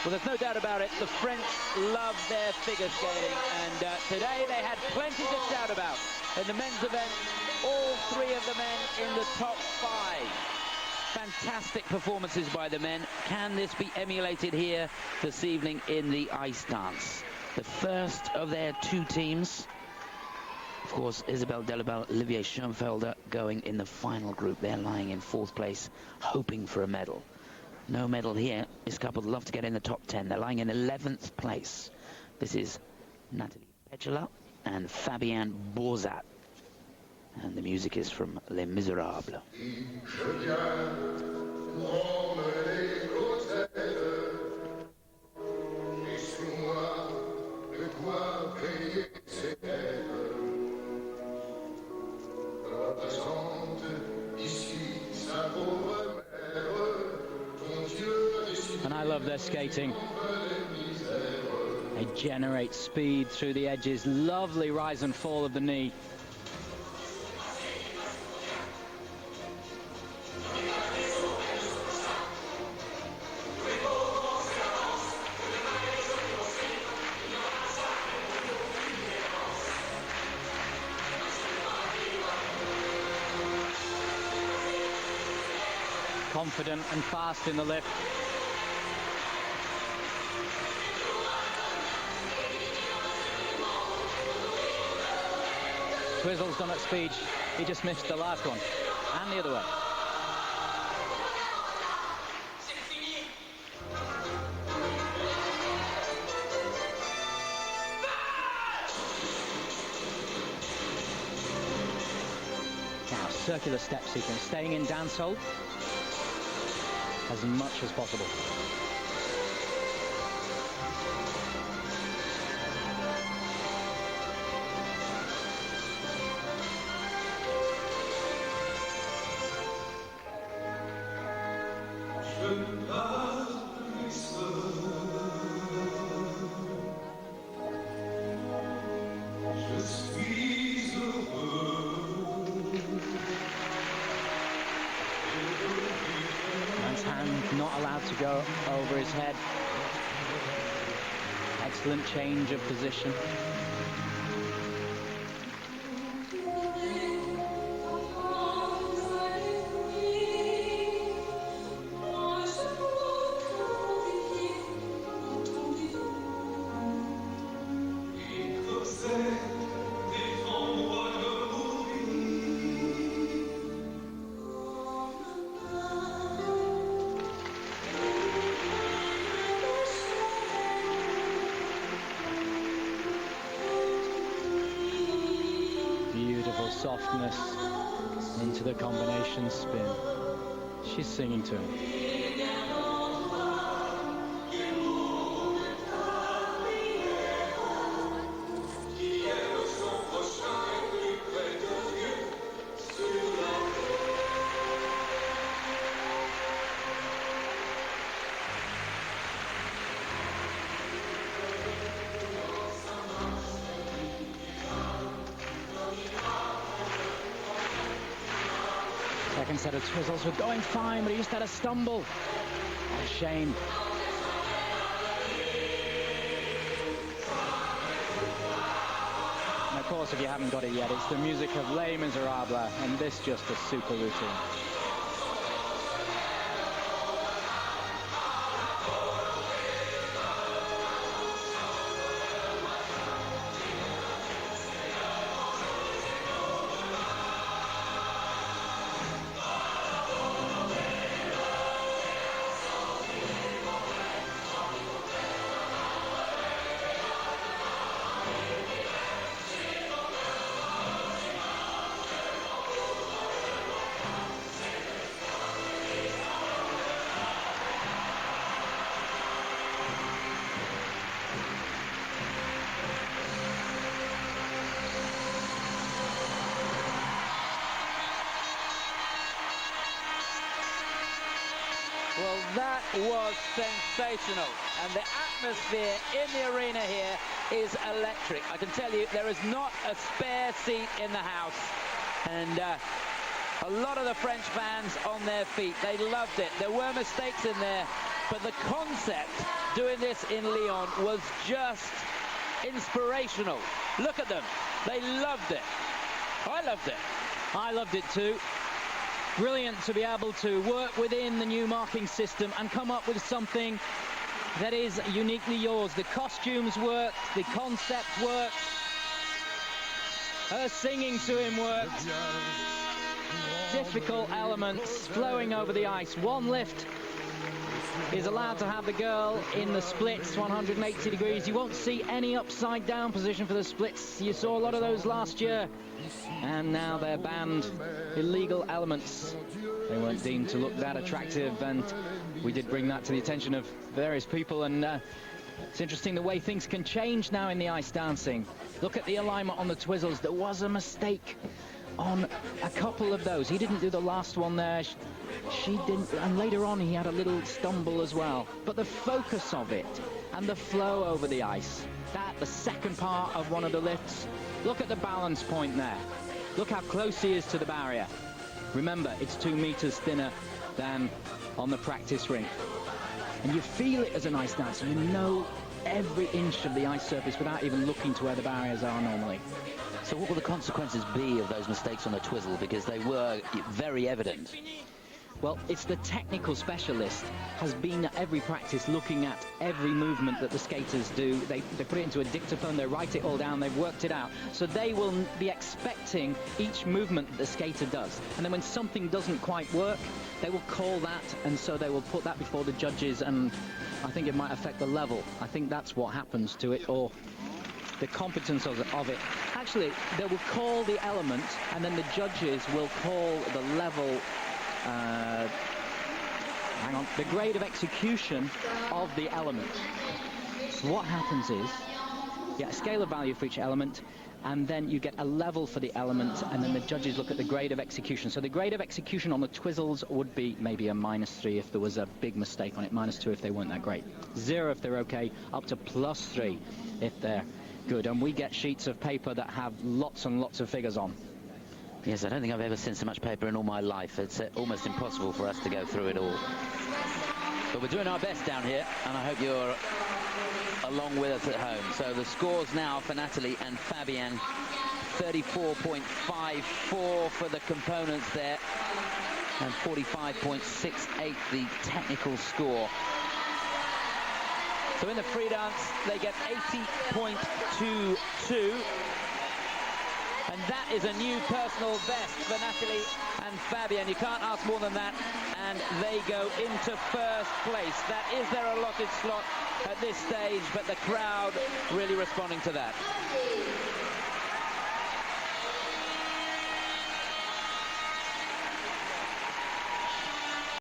Well, there's no doubt about it. The French love their figure skating, and today they had plenty to shout about. In the men's event, all three of the men in the top 5. Fantastic performances by the men. Can this be emulated here this evening in the ice dance? The first of their 2 teams. Of course, Isabelle Delobel, Olivier Schoenfelder going in the final group. They're lying in 4th place, hoping for a medal. No medal here. This couple would love to get in the top 10. They're lying in 11th place. This is Nathalie Péchalat and Fabian Bourzat. And the music is from Les Miserables. And I love their skating. They generate speed through the edges. Lovely rise and fall of the knee. Confident and fast in the lift. Twizzle's done at speed. He just missed the last one. And the other way. Now, circular step sequence. Staying in dance hold as much as possible. Not allowed to go over his head. Excellent change of position. Beautiful softness into the combination spin. She's singing to him. Second set of twizzles were going fine, but he just had a stumble. What a shame. And of course, if you haven't got it yet, it's the music of Les Miserables, and this just a super routine. Well, that was sensational, and the atmosphere in the arena here is electric. I can tell you there is not a spare seat in the house, and a lot of the French fans on their feet. They loved it. There were mistakes in there, But the concept doing this in Lyon was just inspirational. Look at them. They loved it. I loved it. I loved it too. Brilliant to be able to work within the new marking system and come up with something that is uniquely yours. The costumes worked, the concept worked, her singing to him worked. Difficult elements flowing over the ice. One lift is allowed to have the girl in the splits, 180 degrees. You won't see any upside down position for the splits. You saw a lot of those last year, and now they're banned. Illegal elements. They weren't deemed to look that attractive, and we did bring that to the attention of various people, and it's interesting the way things can change now in the ice dancing. Look at the alignment on the twizzles. There was a mistake on a couple of those. He didn't do the last one there. She didn't, and later on he had a little stumble as well. But the focus of it and the flow over the ice, that the second part of one of the lifts. Look at the balance point there. Look how close he is to the barrier. Remember, it's 2 meters thinner than on the practice rink. And you feel it as an ice dancer. You know every inch of the ice surface without even looking to where the barriers are normally. So what will the consequences be of those mistakes on the twizzle? Because they were very evident. Well, it's the technical specialist has been at every practice looking at every movement that the skaters do. They put it into a dictaphone, they write it all down, they've worked it out. So they will be expecting each movement that the skater does. And then when something doesn't quite work, they will call that, and so they will put that before the judges, and I think it might affect the level. I think that's what happens to it, or the competence of it. Actually, they will call the element, and then the judges will call the level, the grade of execution of the element. So what happens is, you get a scale of value for each element, and then you get a level for the element, and then the judges look at the grade of execution. So the grade of execution on the twizzles would be maybe a -3 if there was a big mistake on it, -2 if they weren't that great, 0 if they're okay, up to +3 if they're good. And we get sheets of paper that have lots and lots of figures on. Yes, I don't think I've ever seen so much paper in all my life. It's almost impossible for us to go through it all. But we're doing our best down here, and I hope you're along with us at home. So the scores now for Nathalie and Fabian, 34.54 for the components there, and 45.68 the technical score. So in the free dance, they get 80.22. And that is a new personal best for Nathalie and Fabian. You can't ask more than that. And they go into first place. That is their allotted slot at this stage, but the crowd really responding to that.